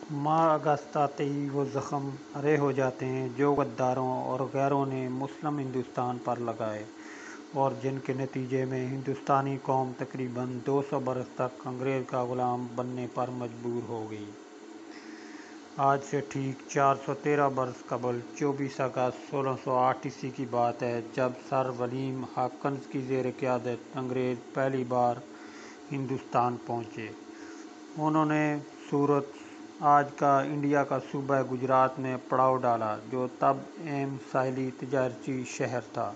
ماہ اگست آتے ہی وہ زخم ہرے ہو جاتے ہیں جو غداروں اور غیروں نے مسلم ہندوستان پر لگائے اور جن کے نتیجے میں ہندوستانی قوم تقریباً 200 برس تک انگریز کا غلام بننے پر مجبور ہو گئی۔ آج سے ٹھیک 413 برس قبل 24 اگست 1608 کی بات ہے جب سر ولیم ہاکنز کی زیر قیادت انگریز پہلی بار ہندوستان پہنچے۔ انہوں نے سورت آج کا انڈیا کا صوبہ گجرات میں پڑاؤ ڈالا جو تب اہم ساحلی تجارتی شہر تھا۔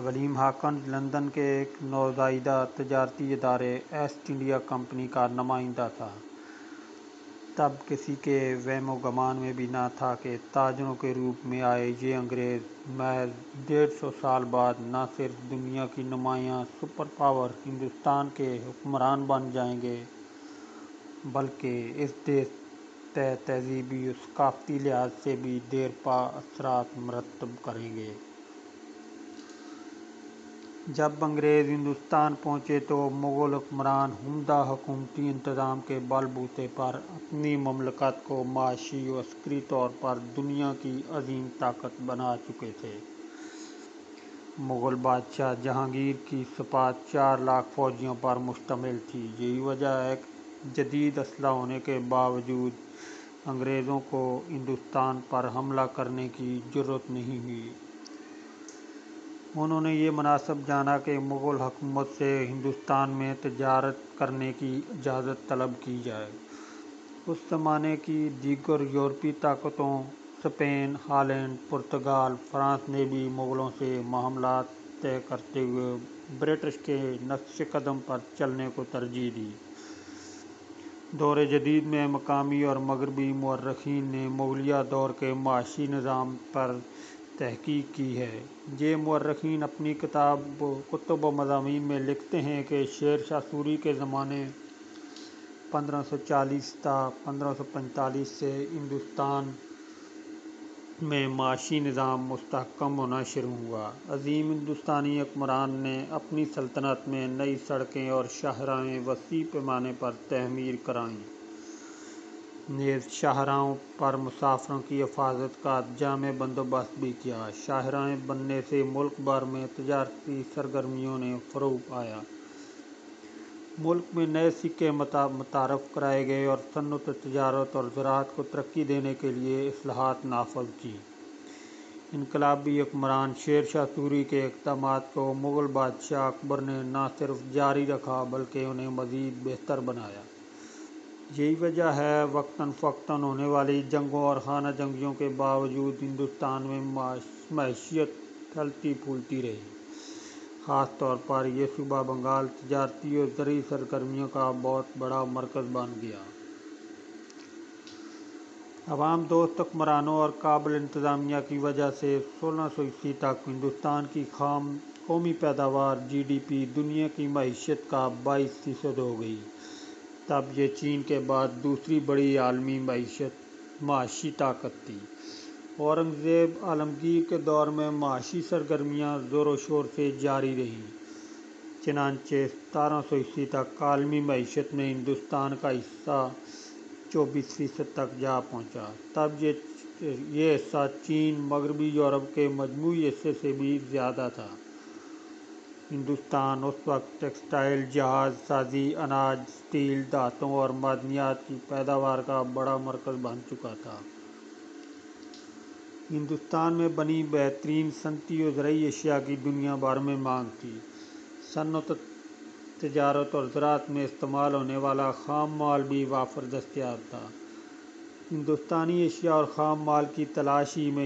ولیم ہاکنز لندن کے ایک نوزائیدہ تجارتی ادارے ایسٹ انڈیا کمپنی کا نمائندہ تھا۔ تب کسی کے وہم و گمان میں بھی نہ تھا کہ تاجروں کے روپ میں آئے یہ انگریز محض 150 سال بعد نہ صرف دنیا کی نمایاں سپر پاور ہندوستان کے حکمران بن جائیں گے بلکہ اس دیش تہ تہذیبی و ثقافتی لحاظ سے بھی دیرپا اثرات مرتب کریں گے۔ جب انگریز ہندوستان پہنچے تو مغل حکمران عمدہ حکومتی انتظام کے بل بوتے پر اپنی مملکت کو معاشی و عسکری طور پر دنیا کی عظیم طاقت بنا چکے تھے۔ مغل بادشاہ جہانگیر کی سپاہ 4 لاکھ فوجیوں پر مشتمل تھی۔ یہی وجہ ہے کہ جدید اسلحہ ہونے کے باوجود انگریزوں کو ہندوستان پر حملہ کرنے کی جرأت نہیں ہوئی۔ انہوں نے یہ مناسب جانا کہ مغل حکومت سے ہندوستان میں تجارت کرنے کی اجازت طلب کی جائے۔ اس زمانے کی دیگر یورپی طاقتوں اسپین، ہالینڈ، پرتگال، فرانس نے بھی مغلوں سے معاملات طے کرتے ہوئے برٹش کے نقش قدم پر چلنے کو ترجیح دی۔ دور جدید میں مقامی اور مغربی مورخین نے مغلیہ دور کے معاشی نظام پر تحقیق کی ہے۔ یہ مورخین اپنی کتب و مضامین میں لکھتے ہیں کہ شیر شاہ سوری کے زمانے 1540 تا 1545 سے ہندوستان میں معاشی نظام مستحکم ہونا شروع ہوا۔ عظیم ہندوستانی حکمران نے اپنی سلطنت میں نئی سڑکیں اور شاہراہیں وسیع پیمانے پر تعمیر کرائیں۔ نیز شاہراہوں پر مسافروں کی حفاظت کا جامع بندوبست بھی کیا۔ شاہراہیں بننے سے ملک بھر میں تجارتی سرگرمیوں نے فروغ پایا۔ ملک میں نئے سکے متعارف کرائے گئے اور صنعت، تجارت اور زراعت کو ترقی دینے کے لیے اصلاحات نافذ کیں۔ انقلابی حکمران شیر شاہ سوری کے اقدامات کو مغل بادشاہ اکبر نے نہ صرف جاری رکھا بلکہ انہیں مزید بہتر بنایا۔ یہی وجہ ہے وقتاً فوقتاً ہونے والی جنگوں اور خانہ جنگیوں کے باوجود ہندوستان میں معیشت پھلتی پھولتی رہی۔ خاص طور پر یہ صوبہ بنگال تجارتی و زرعی سرگرمیوں کا بہت بڑا مرکز بن گیا۔ عوام دوست حکمرانوں اور قابل انتظامیہ کی وجہ سے 1600 تک ہندوستان کی قومی پیداوار GDP دنیا کی معیشت کا 22% ہو گئی۔ تب یہ چین کے بعد دوسری بڑی عالمی معاشی طاقت تھی۔ اورنگزیب عالمگیر کے دور میں معاشی سرگرمیاں زور و شور سے جاری رہیں۔ چنانچہ 1700 تک عالمی معیشت میں ہندوستان کا حصہ 24% تک جا پہنچا۔ تب یہ حصہ چین، مغربی یورپ کے مجموعی حصے سے بھی زیادہ تھا۔ ہندوستان اس وقت ٹیکسٹائل، جہاز سازی، اناج، اسٹیل، دھاتوں اور معدنیات کی پیداوار کا بڑا مرکز بن چکا تھا۔ ہندوستان میں بنی بہترین صنعتی و زرعی اشیاء کی دنیا بھر میں مانگ تھی۔ صنعت، تجارت اور زراعت میں استعمال ہونے والا خام مال بھی وافر دستیاب تھا۔ ہندوستانی اشیاء اور خام مال کی تلاش ہی میں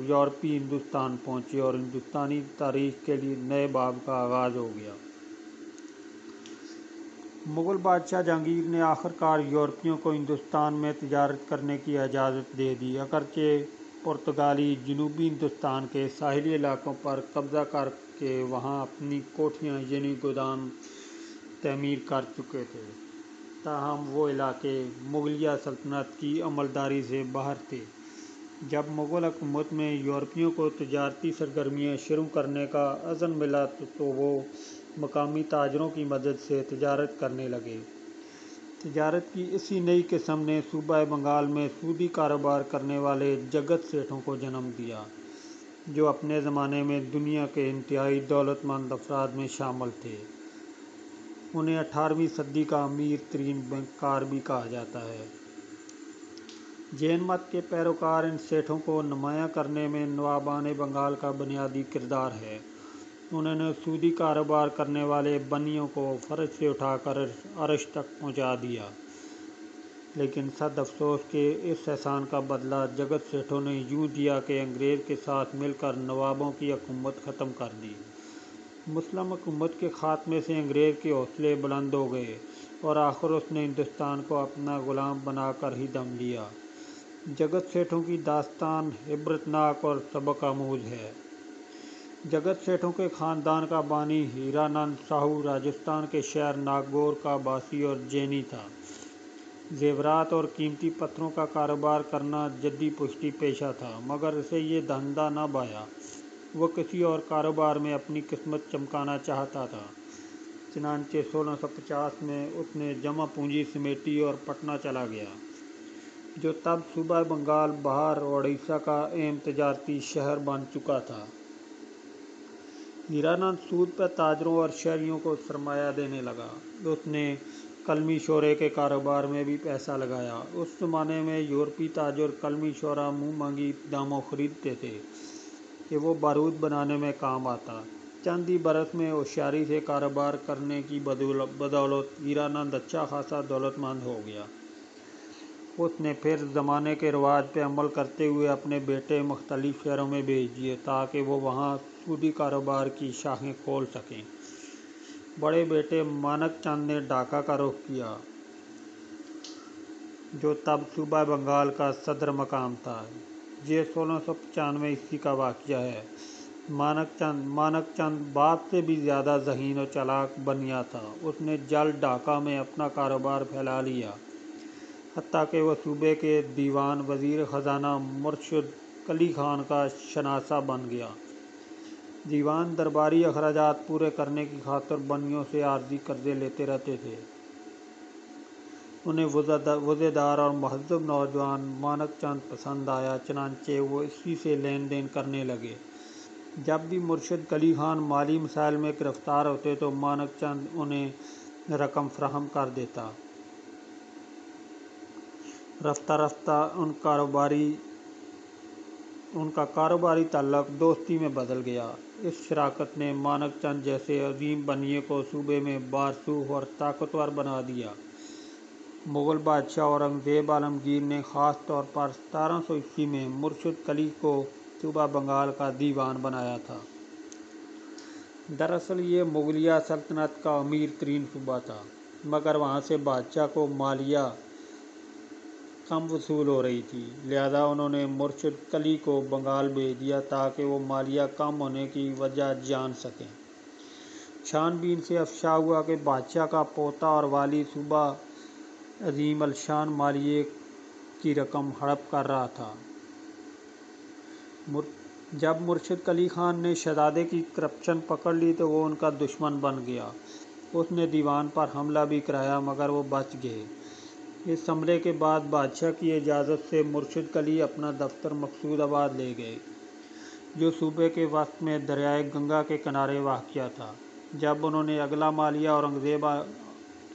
یورپی ہندوستان پہنچے اور ہندوستانی تاریخ کے نئے باب کا آغاز ہو گیا۔ مغل بادشاہ جہانگیر نے آخرکار یورپیوں کو ہندوستان میں تجارت کرنے کی اجازت دے دی، اگرچہ پرتگالی جنوبی ہندوستان کے ساحلی علاقوں پر قبضہ کر کے وہاں اپنی کوٹھیاں یعنی گودام تعمیر کر چکے تھے، تاہم وہ علاقے مغلیہ سلطنت کی عملداری سے باہر تھے۔ جب مغل حکومت میں یورپیوں کو تجارتی سرگرمیاں شروع کرنے کا اذن ملا تو وہ مقامی تاجروں کی مدد سے تجارت کرنے لگے۔ تجارت کی اسی نئی قسم نے صوبہ بنگال میں سودی کاروبار کرنے والے جگت سیٹھوں کو جنم دیا، جو اپنے زمانے میں دنیا کے انتہائی دولت مند افراد میں شامل تھے۔ انہیں 18ویں صدی کا امیر ترین بینکار بھی کہا جاتا ہے۔ جین مت کے پیروکار ان سیٹھوں کو نمایاں کرنے میں نوابان بنگال کا بنیادی کردار ہے۔ انہوں نے سودی کاروبار کرنے والے بنیوں کو فرش سے اٹھا کر عرش تک پہنچا دیا، لیکن صد افسوس کہ اس احسان کا بدلہ جگت سیٹھوں نے یوں دیا کہ انگریز کے ساتھ مل کر نوابوں کی حکومت ختم کر دی۔ مسلم حکومت کے خاتمے سے انگریز کے حوصلے بلند ہو گئے اور آخر اس نے ہندوستان کو اپنا غلام بنا کر ہی دم لیا۔ جگت سیٹھوں کی داستان عبرتناک اور سبق آموز ہے۔ جگت سیٹھوں کے خاندان کا بانی ہیرانند ساہو راجستھان کے شہر ناگور کا باسی اور جینی تھا۔ زیورات اور قیمتی پتھروں کا کاروبار کرنا جدی پشتی پیشہ تھا، مگر اسے یہ دھندا نہ بھایا۔ وہ کسی اور کاروبار میں اپنی قسمت چمکانا چاہتا تھا۔ چنانچہ 1650 میں اس نے جمع پونجی سمیٹی اور پٹنہ چلا گیا، جو تب صوبہ بنگال، بہار اور اڑیسہ کا اہم تجارتی شہر بن چکا تھا۔ ہیرانند سود پر تاجروں اور شہریوں کو سرمایہ دینے لگا۔ اس نے قلمی شورے کے کاروبار میں بھی پیسہ لگایا۔ اس زمانے میں یورپی تاجر قلمی شورہ منہ مانگی داموں خریدتے تھے کہ وہ بارود بنانے میں کام آتا۔ چند ہی برس میں ہوشیاری سے کاروبار کرنے کی بدولت ہیرانند اچھا خاصا دولت مند ہو گیا۔ اس نے پھر زمانے کے رواج پہ عمل کرتے ہوئے اپنے بیٹے مختلف شہروں میں بھیج دیے تاکہ وہ وہاں سودی کاروبار کی شاخیں کھول سکیں۔ بڑے بیٹے مانک چند نے ڈھاکہ کا رخ کیا، جو تب صوبہ بنگال کا صدر مقام تھا۔ یہ 1695 کا واقعہ ہے۔ مانک چند باپ سے بھی زیادہ ذہین و چالاک بنیا تھا۔ اس نے جلد ڈھاکہ میں اپنا کاروبار پھیلا لیا، حتیٰ کہ وہ صوبے کے دیوان وزیر خزانہ مرشد کلی خان کا شناسہ بن گیا۔ دیوان درباری اخراجات پورے کرنے کی خاطر بنیوں سے عارضی قرضے لیتے رہتے تھے۔ انہیں وضع دار اور مہذب نوجوان مانک چند پسند آیا، چنانچہ وہ اسی سے لین دین کرنے لگے۔ جب بھی مرشد کلی خان مالی مسائل میں گرفتار ہوتے تو مانک چند انہیں رقم فراہم کر دیتا۔ رفتہ رفتہ ان کا کاروباری تعلق دوستی میں بدل گیا۔ اس شراکت نے مانک چند جیسے عظیم بنیے کو صوبے میں بارسوخ اور طاقتور بنا دیا۔ مغل بادشاہ اورنگزیب عالمگیر نے خاص طور پر 1700 میں مرشد کلی کو صوبہ بنگال کا دیوان بنایا تھا۔ دراصل یہ مغلیہ سلطنت کا امیر ترین صوبہ تھا، مگر وہاں سے بادشاہ کو مالیہ کم وصول ہو رہی تھی، لہذا انہوں نے مرشد کلی کو بنگال بھیج دیا تاکہ وہ مالیہ کم ہونے کی وجہ جان سکیں۔ چھان بین سے افشا ہوا کہ بادشاہ کا پوتا اور والی صوبہ عظیم الشان مالیے کی رقم ہڑپ کر رہا تھا۔ جب مرشد کلی خان نے شہزادے کی کرپشن پکڑ لی تو وہ ان کا دشمن بن گیا۔ اس نے دیوان پر حملہ بھی کرایا، مگر وہ بچ گئے۔ اس حملے کے بعد بادشاہ کی اجازت سے مرشد کلی اپنا دفتر مقصود آباد لے گئے، جو صوبے کے وسط میں دریائے گنگا کے کنارے واقع تھا۔ جب انہوں نے اگلا مالیہ اورنگزیب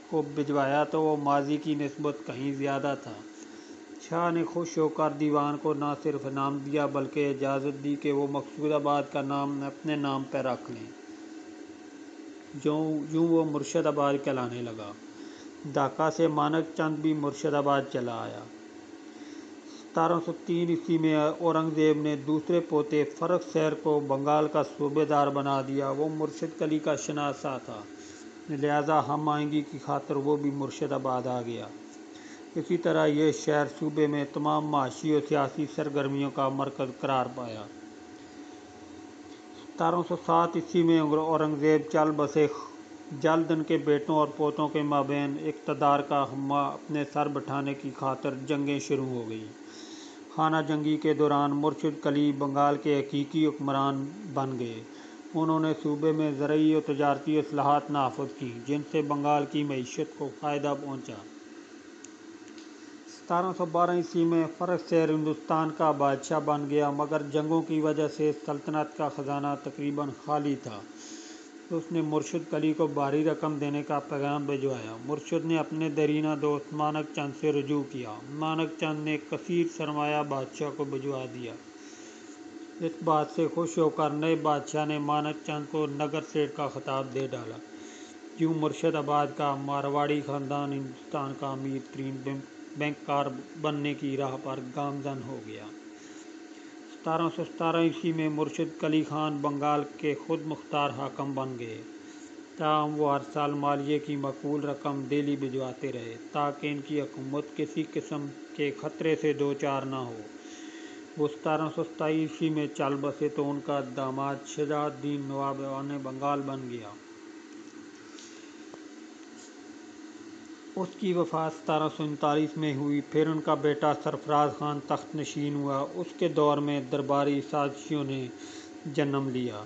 کو بھجوایا تو وہ ماضی کی نسبت کہیں زیادہ تھا۔ شاہ نے خوش ہو کر دیوان کو نہ صرف انعام دیا بلکہ اجازت دی کہ وہ مقصود آباد کا نام اپنے نام پر رکھ لیں۔ یوں وہ مرشد آباد کہلانے لگا۔ ڈھاکہ سے مانک چند بھی مرشد آباد چلا آیا۔ 1703 میں اورنگزیب نے دوسرے پوتے فرخ سیر کو بنگال کا صوبے دار بنا دیا۔ وہ مرشد کلی کا شناسہ تھا، لہذا ہم آہنگی کی خاطر وہ بھی مرشد آباد آ گیا۔ اسی طرح یہ شہر صوبے میں تمام معاشی و سیاسی سرگرمیوں کا مرکز قرار پایا۔ 1707 میں اورنگزیب چل بسے، جلد ان کے بیٹوں اور پوتوں کے مابین اقتدار کا ہمہ اپنے سر بٹھانے کی خاطر جنگیں شروع ہو گئیں۔ خانہ جنگی کے دوران مرشد کلی بنگال کے حقیقی حکمران بن گئے۔ انہوں نے صوبے میں زرعی و تجارتی اصلاحات نافذ کیں، جن سے بنگال کی معیشت کو فائدہ پہنچا۔ 1712 میں فرخ شہر ہندوستان کا بادشاہ بن گیا، مگر جنگوں کی وجہ سے سلطنت کا خزانہ تقریباً خالی تھا۔ اس نے مرشد قلی کو بھاری رقم دینے کا پیغام بھجوایا۔ مرشد نے اپنے دیرینہ دوست مانک چند سے رجوع کیا۔ مانک چند نے کثیر سرمایہ بادشاہ کو بھجوا دیا۔ اس بات سے خوش ہو کر نئے بادشاہ نے مانک چند کو نگر سیٹھ کا خطاب دے ڈالا۔ یوں مرشد آباد کا مارواڑی خاندان ہندوستان کا امیر ترین بینکار بننے کی راہ پر گامزن ہو گیا۔ 1717 میں مرشد قلی خان بنگال کے خود مختار حاکم بن گئے، تاہم وہ ہر سال مالیے کی معقول رقم دہلی بھجواتے رہے تاکہ ان کی حکومت کسی قسم کے خطرے سے دوچار نہ ہو۔ وہ 1727 میں چل بسے تو ان کا داماد شجاع الدین نوابان بنگال بن گیا۔ اس کی وفات 1739 میں ہوئی۔ پھر ان کا بیٹا سرفراز خان تخت نشین ہوا۔ اس کے دور میں درباری سازشوں نے جنم لیا۔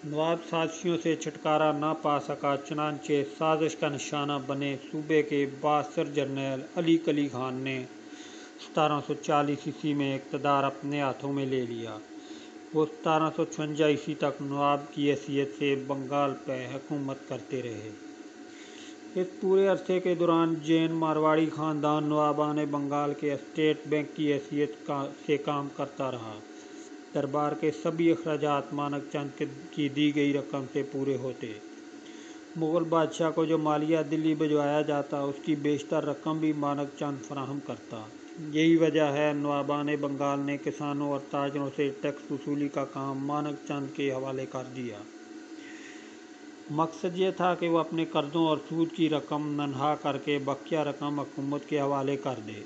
نواب سازشوں سے چھٹکارا نہ پا سکا، چنانچہ سازش کا نشانہ بنے صوبے کے بااثر جرنیل علی قلی خان نے 1740 میں اقتدار اپنے ہاتھوں میں لے لیا۔ وہ 1756 تک نواب کی حیثیت سے بنگال پہ حکومت کرتے رہے۔ اس پورے عرصے کے دوران جین مارواڑی خاندان نوابان بنگال کے اسٹیٹ بینک کی حیثیت سے کام کرتا رہا۔ دربار کے سبھی اخراجات مانک چند کی دی گئی رقم سے پورے ہوتے۔ مغل بادشاہ کو جو مالیہ دلی بھجوایا جاتا، اس کی بیشتر رقم بھی مانک چند فراہم کرتا۔ یہی وجہ ہے نوابان بنگال نے کسانوں اور تاجروں سے ٹیکس وصولی کا کام مانک چند کے حوالے کر دیا۔ مقصد یہ تھا کہ وہ اپنے قرضوں اور سود کی رقم ننہا کر کے بقیہ رقم حکومت کے حوالے کر دے۔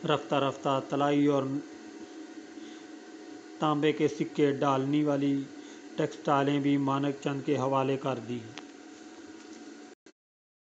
رفتہ رفتہ طلائی اور تانبے کے سکے ڈالنے والی ٹیکسٹائلیں بھی مانک چند کے حوالے کر دیں۔